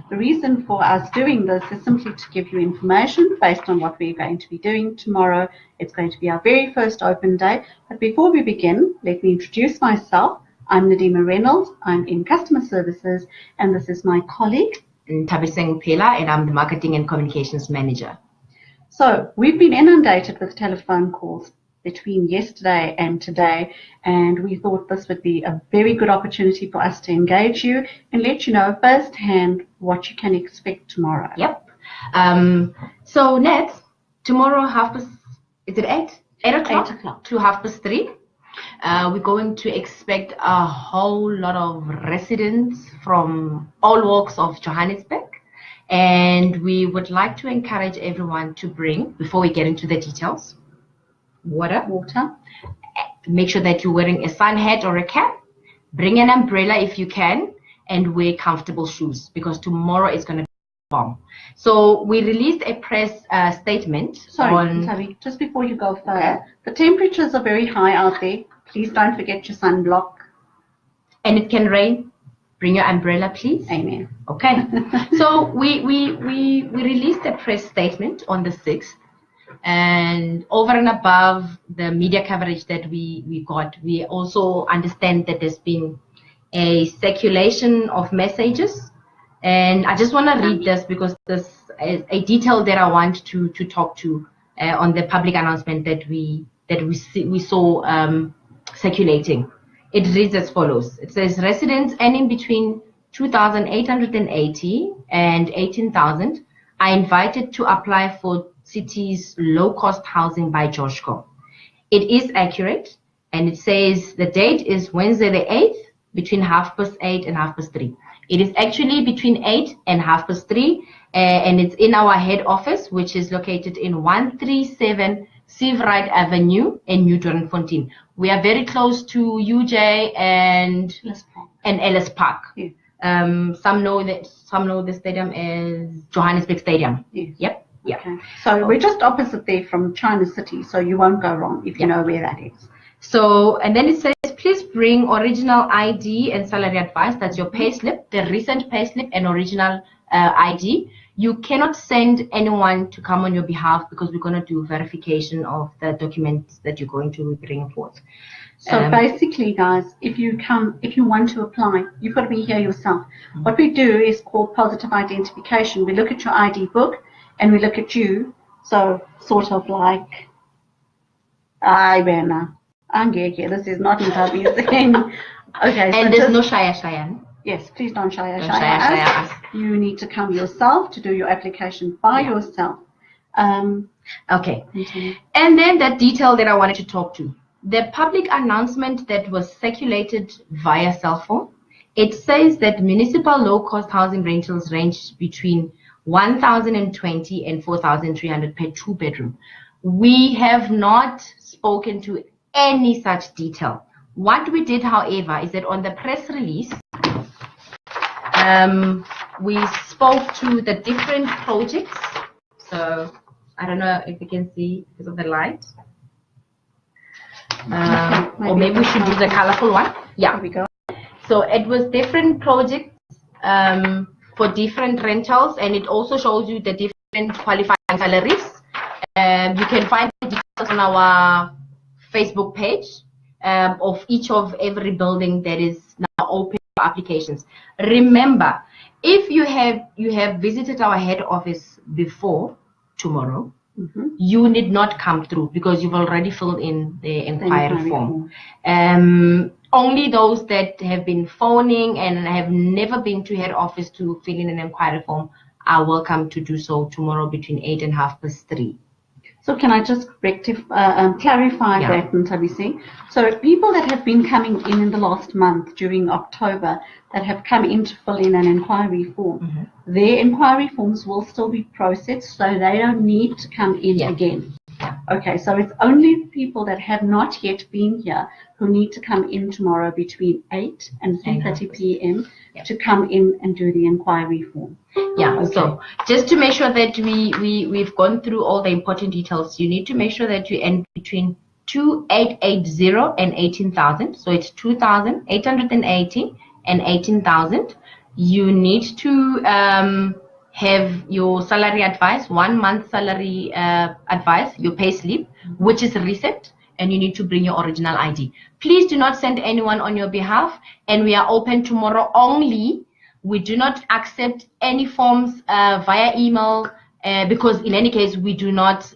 The reason for us doing this is simply to give you information based on what we're going to be doing tomorrow. It's going to be our very first open day. But before we begin, let me introduce myself. I'm Nadima Reynolds. I'm in customer services, and this is my colleague, Tabiseng Pela, and I'm the marketing and communications manager. So we've been inundated with telephone calls between yesterday and today, and we thought this would be a very good opportunity for us to engage you and let you know firsthand what you can expect tomorrow. Yep. So Ned, tomorrow is it 8 o'clock? 8 o'clock to 3:30. We're going to expect a whole lot of residents from all walks of Johannesburg, and we would like to encourage everyone to bring, before we get into the details, water. Make sure that you're wearing a sun hat or a cap. Bring an umbrella if you can, and wear comfortable shoes, because tomorrow is going to be a bomb. So we released a press statement. Sorry, just before you go further, the temperatures are very high out there. Please don't forget your sunblock. And it can rain. Bring your umbrella, please. Amen. Okay. So we released a press statement on the 6th. And over and above the media coverage that we got, we also understand that there's been a circulation of messages. And I just want to read this because this is a detail that I want to talk to on the public announcement that we saw circulating. It reads as follows. It says residents earning between 2,880 and 18,000 are invited to apply for city's low-cost housing by JOSHCO. It is accurate, and it says the date is Wednesday the 8th between 8:30 and 3:30. It is actually between 8 and 3:30, and it's in our head office, which is located in 137 Seavright Avenue in New Doornfontein. We are very close to UJ and Ellis Park. Yeah. Some know the stadium as Johannesburg Stadium. Yes. Yep. Yeah. Okay. So we're just opposite there from China City, so you won't go wrong if you know where that is. So, and then it says, please bring original ID and salary advice. That's your payslip, the recent payslip and original ID. You cannot send anyone to come on your behalf because we're going to do verification of the documents that you're going to bring forth. So basically, guys, if you want to apply, you've got to be here yourself. Mm-hmm. What we do is called positive identification. We look at your ID book and we look at you. So sort of like, this is not embarrassing. Okay. And there's no Cheyenne. Yes, please don't shy us. You need to come yourself to do your application by yourself. Okay. Continue. And then that detail that I wanted to talk to. The public announcement that was circulated via cell phone, it says that municipal low-cost housing rentals range between 1,020 and 4,300 per two-bedroom. We have not spoken to any such detail. What we did, however, is that on the press release, we spoke to the different projects. So I don't know if you can see because of the light. Or maybe we should do the colorful one. Yeah. Here we go. So it was different projects for different rentals, and it also shows you the different qualifying salaries. You can find the details on our Facebook page of each of every building that is now open for applications. Remember, if you have visited our head office before tomorrow, you need not come through because you've already filled in the inquiry form. Only those that have been phoning and have never been to head office to fill in an inquiry form are welcome to do so tomorrow between 8 and 3:30. So can I just clarify that, Ntabisi? So people that have been coming in the last month during October that have come in to fill in an inquiry form, their inquiry forms will still be processed, so they don't need to come in again. Okay, so it's only people that have not yet been here who need to come in tomorrow between 8 and 3:30 p.m. to come in and do the inquiry form. Yeah, okay. So just to make sure that we've gone through all the important details, you need to make sure that you end between 2,880 and 18,000. So it's 2,880 and 18,000 you need to have your salary advice, 1 month salary advice, your pay slip, which is recent, and you need to bring your original ID. Please do not send anyone on your behalf, and we are open tomorrow only. We do not accept any forms via email because in any case we do not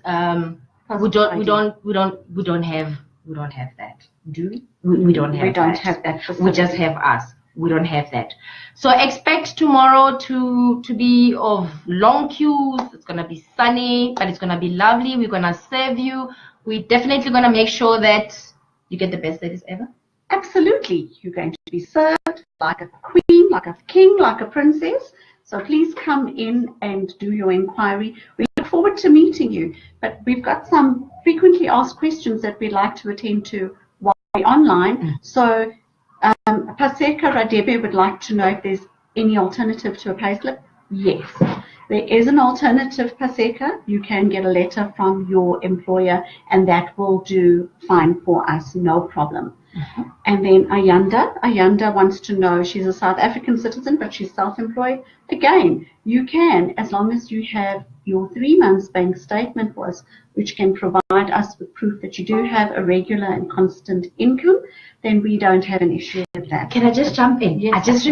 we don't have that. Do we? We don't have that. We just have us. We don't have that. So expect tomorrow to be of long queues. It's gonna be sunny, but it's gonna be lovely. We're gonna serve you. We're definitely gonna make sure that you get the best service ever. Absolutely. You're going to be served like a queen, like a king, like a princess. So please come in and do your inquiry. We look forward to meeting you. But we've got some frequently asked questions that we'd like to attend to while we're online. So Paseka Radebe would like to know if there's any alternative to a payslip. Yes, there is an alternative, Paseka. You can get a letter from your employer, and that will do fine for us, no problem. And then Ayanda wants to know, she's a South African citizen, but she's self-employed. Again, you can, as long as you have your 3 months bank statement for us, which can provide us with proof that you do have a regular and constant income, then we don't have an issue with that. Can I just jump in? Yes, I just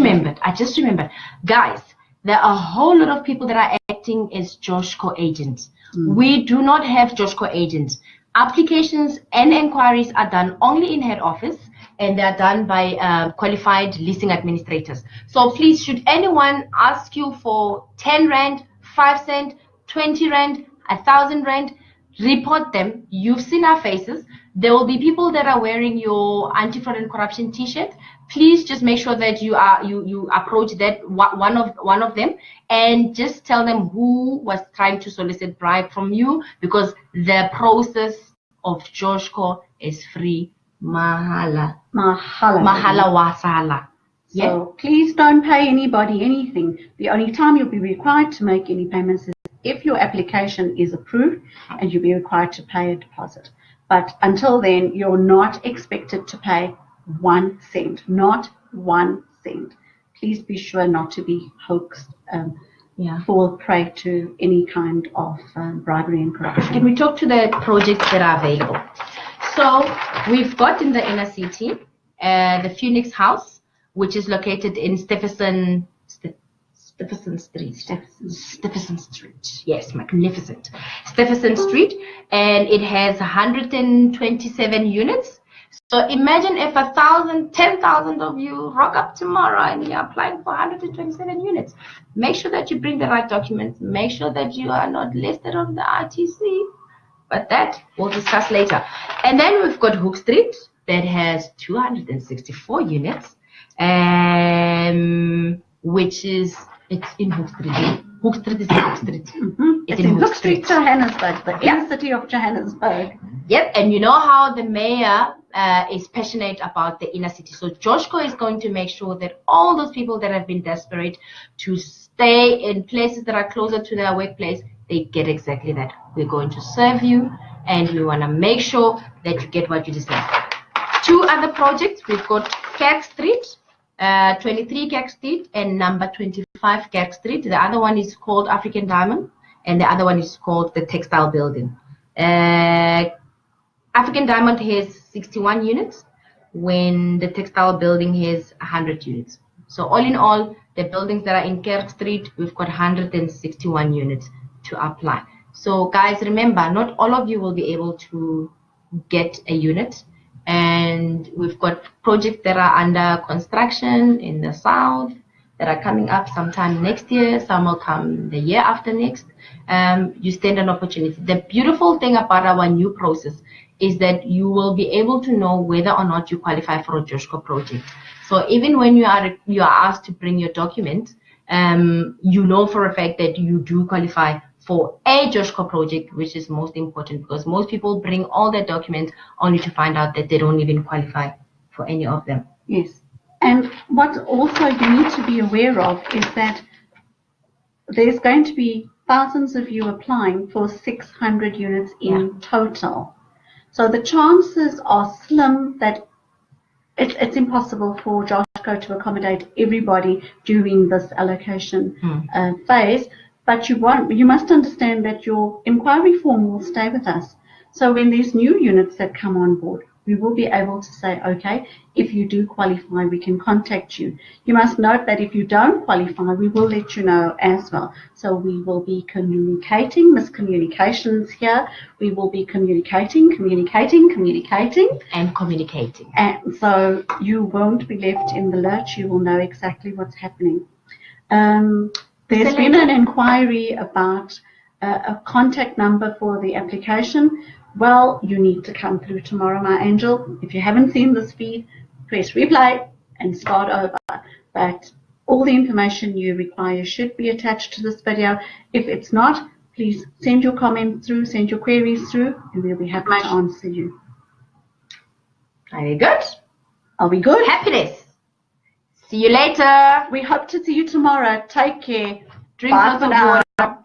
remembered. Guys, there are a whole lot of people that are acting as JOSHCO agents. We do not have JOSHCO agents. Applications and inquiries are done only in head office, and they are done by qualified leasing administrators. So please, should anyone ask you for 10 Rand, 5 cent, 20 Rand, 1,000 Rand, report them. You've seen our faces. There will be people that are wearing your anti-fraud and corruption t-shirt. Please just make sure that you approach that one of them and just tell them who was trying to solicit bribe from you, because the process of JOSHCO is free. Mahala wasala. So please don't pay anybody anything. The only time you'll be required to make any payments is if your application is approved, and you'll be required to pay a deposit. But until then, you're not expected to pay 1 cent, not 1 cent. Please be sure not to be hoaxed, fall prey to any kind of bribery and corruption. Can we talk to the projects that are available? So we've got in the inner city the Phoenix House, which is located in Stephenson Street. Yes, magnificent. Stephenson Street, and it has 127 units. So imagine if 10,000 of you rock up tomorrow and you're applying for 127 units. Make sure that you bring the right documents. Make sure that you are not listed on the RTC. But that we'll discuss later. And then we've got Hook Street that has 264 units, which is, it's in Hook Street. Hook Street is in Hook Street. It's in Hook Street, Johannesburg, the inner city of Johannesburg. Yep, and you know how the mayor is passionate about the inner city. So JOSHCO is going to make sure that all those people that have been desperate to stay in places that are closer to their workplace, they get exactly that. We're going to serve you, and we want to make sure that you get what you deserve. 2 other projects. We've got Kerk Street, 23 Kerk Street, and number 25 Kerk Street. The other one is called African Diamond, and the other one is called the Textile Building. African Diamond has 61 units, when the Textile Building has 100 units. So all in all, the buildings that are in Kerk Street, we've got 161 units to apply. So guys, remember, not all of you will be able to get a unit, and we've got projects that are under construction in the south that are coming up sometime next year. Some will come the year after next. You stand an opportunity. The beautiful thing about our new process is that you will be able to know whether or not you qualify for a JOSHCO project. So even when you are asked to bring your documents, you know for a fact that you do qualify for a JOSHCO project, which is most important, because most people bring all their documents only to find out that they don't even qualify for any of them. Yes. And what also you need to be aware of is that there's going to be thousands of you applying for 600 units in total. So the chances are slim that it's impossible for JOSHCO to accommodate everybody during this allocation phase. But you must understand that your inquiry form will stay with us. So when there's new units that come on board, we will be able to say, okay, if you do qualify, we can contact you. You must note that if you don't qualify, we will let you know as well. So we will be communicating, miscommunications here. We will be communicating. And communicating. And so you won't be left in the lurch. You will know exactly what's happening. There's been an inquiry about a contact number for the application. Well, you need to come through tomorrow, my angel. If you haven't seen this feed, press replay and start over. But all the information you require should be attached to this video. If it's not, please send your comments through, send your queries through, and we'll be happy to answer you. Very good. Are we good? Happiness. See you later. We hope to see you tomorrow. Take care. Drink lots of water.